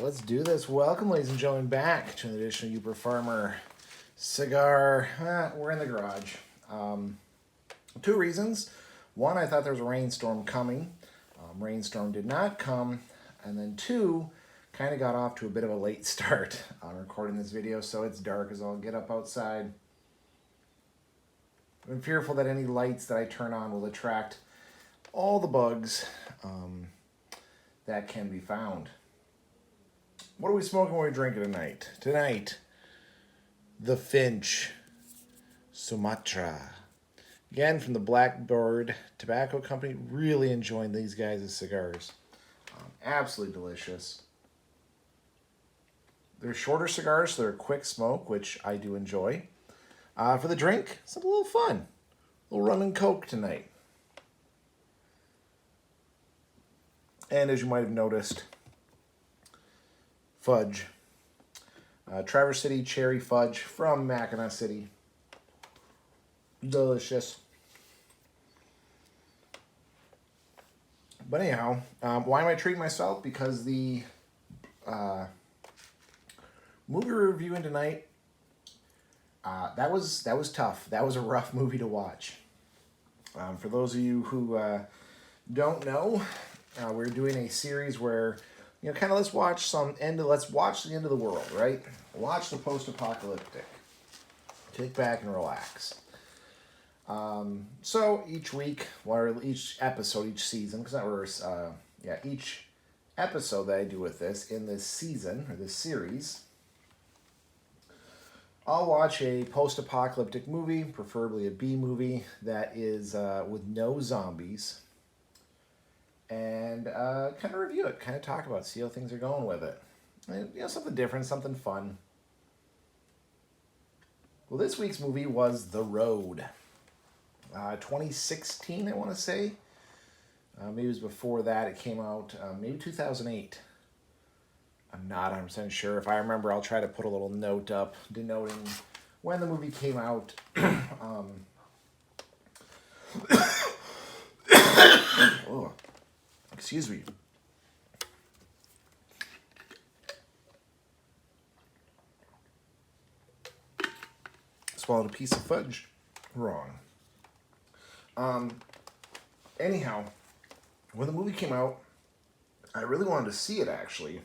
let's do this. Welcome, ladies and gentlemen, back to an edition of Uber Farmer Cigar. We're in the garage. Two reasons. One, I thought there was a rainstorm coming. Rainstorm did not come. And then two, kind of got off to a bit of a late start on recording this video, so it's dark as I'll get up outside. I'm fearful that any lights that I turn on will attract all the bugs that can be found. What are we smoking when we're drinking tonight? Tonight, the Finch Sumatra. Again, from the Blackbird Tobacco Company. Really enjoying these guys' cigars. Absolutely delicious. They're shorter cigars, so they're a quick smoke, which I do enjoy. For the drink, something a little fun. A little rum and coke tonight. And as you might have noticed, fudge. Traverse City Cherry Fudge from Mackinac City. Delicious. But anyhow, why am I treating myself? Because the movie we're reviewing tonight, that was tough. That was a rough movie to watch. For those of you who don't know, we're doing a series where, you know, kind of let's watch the end of the world, right? Watch the post-apocalyptic. Kick back and relax. So each week, or each episode, each season, each episode that I do with this in this season or this series, I'll watch a post-apocalyptic movie, preferably a B movie that is with no zombies, and kind of review it, kind of talk about it, see how things are going with it. And, you know, something different, something fun. Well, this week's movie was The Road. 2016, I want to say. Maybe it was before that. It came out, maybe 2008. I'm not 100% sure. If I remember, I'll try to put a little note up denoting when the movie came out. Oh, excuse me. Swallowed a piece of fudge wrong. Anyhow, when the movie came out, I really wanted to see it, actually,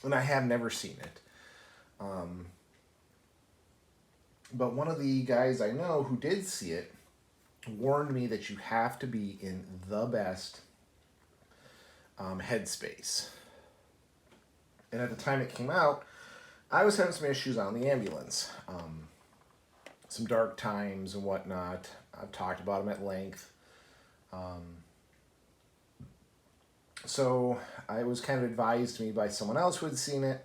and I have never seen it. But one of the guys I know who did see it warned me that you have to be in the best headspace. And at the time it came out, I was having some issues on the ambulance. Some dark times and whatnot. I've talked about them at length. So I was kind of advised to me by someone else who had seen it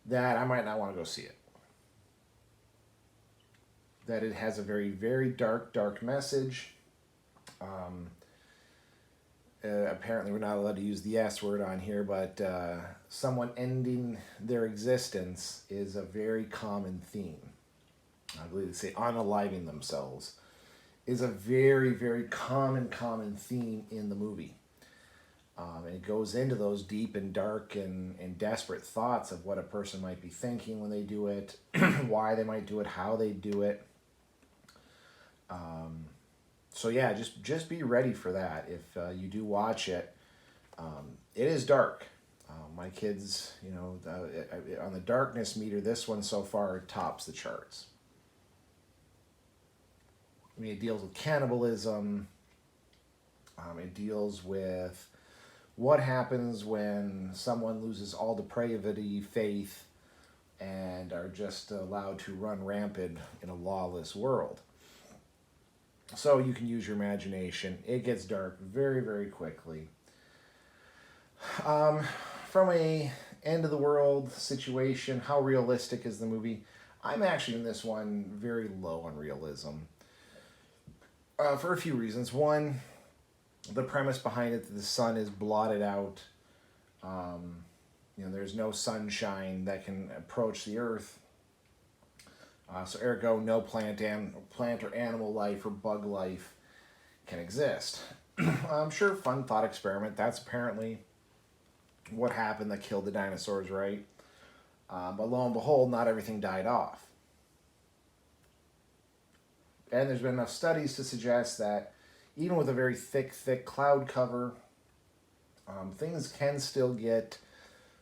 that I might not want to go see it. That it has a very, very dark message. Apparently we're not allowed to use the S word on here, but someone ending their existence is a very common theme. I believe they say unaliving themselves is a very, very common theme in the movie. And it goes into those deep and dark and desperate thoughts of what a person might be thinking when they do it, why they might do it, how they do it. So yeah, just be ready for that. If you do watch it, it is dark. My kids, you know, on the darkness meter, this one so far tops the charts. I mean, it deals with cannibalism. It deals with what happens when someone loses all depravity, faith, and are just allowed to run rampant in a lawless world. So you can use your imagination. It gets dark very, very quickly. From a end of the world situation, how realistic is the movie? I'm actually in this one very low on realism. For a few reasons. One, the premise behind it, that the sun is blotted out. There's no sunshine that can approach the earth. So ergo, no plant or animal life or bug life can exist. I'm sure, fun thought experiment. That's apparently what happened that killed the dinosaurs, right? But lo and behold, not everything died off. And there's been enough studies to suggest that even with a very thick cloud cover, things can still get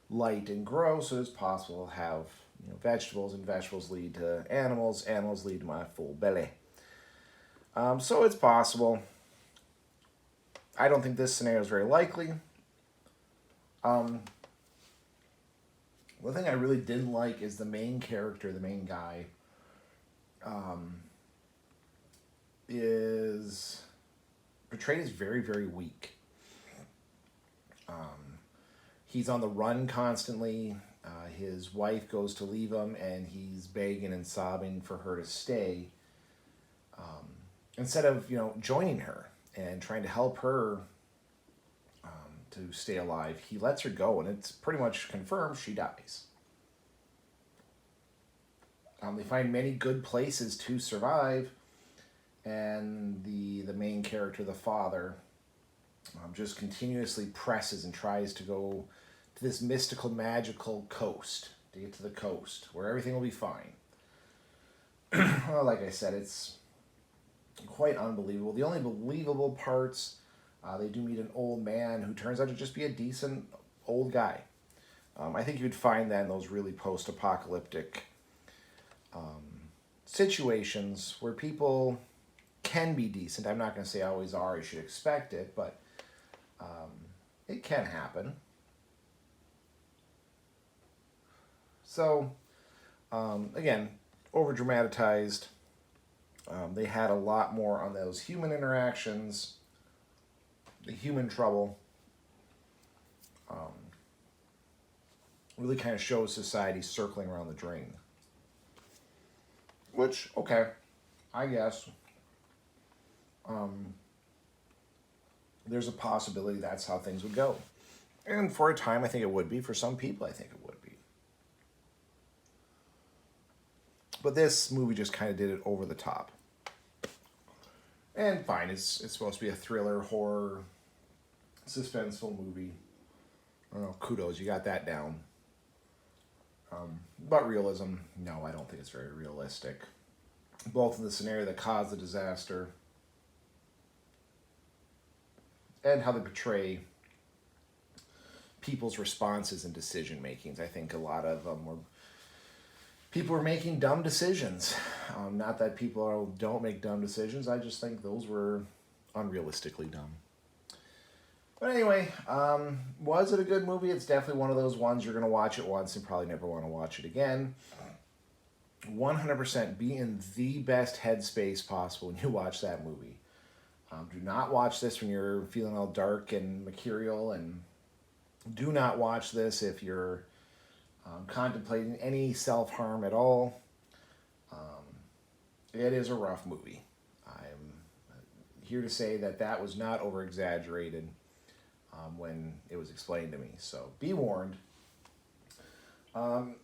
light and grow, so it's possible to have vegetables, and vegetables lead to animals, animals lead to my full belly. So it's possible. I don't think this scenario is very likely. One thing I really didn't like is the main character, the main guy, is portrayed as very weak. He's on the run constantly. His wife goes to leave him, and he's begging and sobbing for her to stay. Instead of joining her and trying to help her to stay alive, he lets her go, and it's pretty much confirmed she dies. They find many good places to survive, and the main character, the father, just continuously presses and tries to go to this mystical, magical coast, to get to the coast, where everything will be fine. Well, like I said, it's quite unbelievable. The only believable parts, they do meet an old man who turns out to just be a decent old guy. I think you'd find that in those really post-apocalyptic situations where people can be decent. I'm not going to say always are, you should expect it, but it can happen. So, again, over-dramatized. They had a lot more on those human interactions, the human trouble. Really kind of shows society circling around the drain. Which, okay, I guess. There's a possibility that's how things would go. And for a time, I think it would be. For some people, I think it would be. But this movie just kind of did it over the top. And fine, it's supposed to be a thriller, horror, suspenseful movie. I don't know, kudos, you got that down. But realism, no, I don't think it's very realistic. Both in the scenario that caused the disaster and how they portray people's responses and decision makings. I think a lot of them were people were making dumb decisions. Not that people don't make dumb decisions. I just think those were unrealistically dumb. But anyway, was it a good movie? It's definitely one of those ones you're going to watch it once and probably never want to watch it again. 100% be in the best headspace possible when you watch that movie. Do not watch this when you're feeling all dark and mercurial, and do not watch this if you're contemplating any self-harm at all. It is a rough movie. I'm here to say that was not over-exaggerated when it was explained to me. So be warned.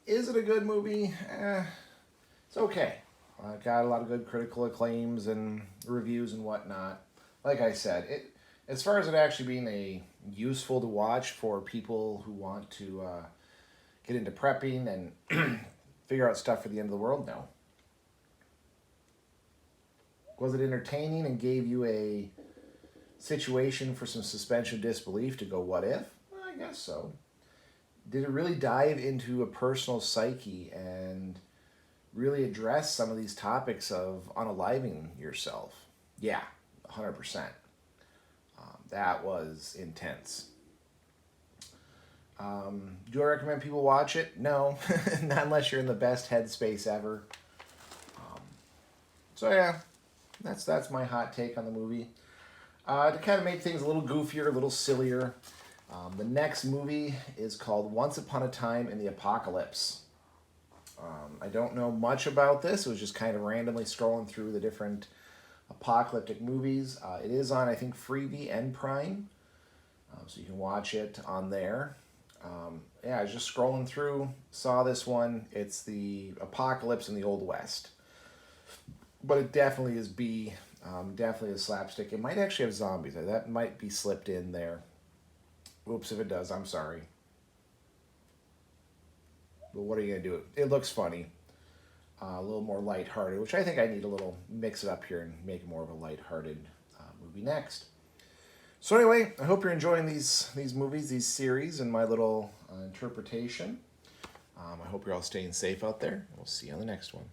Is it a good movie? It's okay. Got a lot of good critical acclaims and reviews and whatnot. Like I said, as far as it actually being a useful to watch for people who want to get into prepping and figure out stuff for the end of the world, no. Was it entertaining and gave you a situation for some suspension of disbelief to go, what if? Well, I guess so. Did it really dive into a personal psyche and really address some of these topics of unaliving yourself? Yeah, 100%. That was intense. Do I recommend people watch it? No, not unless you're in the best headspace ever. So yeah, that's my hot take on the movie. To kind of make things a little goofier, a little sillier, the next movie is called Once Upon a Time in the Apocalypse. I don't know much about this. It was just kind of randomly scrolling through the different apocalyptic movies. It is on, I think, Freevee and Prime, so you can watch it on there. I was just scrolling through, saw this one. It's the apocalypse in the Old West. But it definitely is definitely is slapstick. It might actually have zombies. That might be slipped in there. Oops, if it does, I'm sorry. But what are you going to do? It looks funny. A little more lighthearted, which I think I need a little mix it up here and make more of a lighthearted movie next. So anyway, I hope you're enjoying these movies, these series, and my little interpretation. I hope you're all staying safe out there. We'll see you on the next one.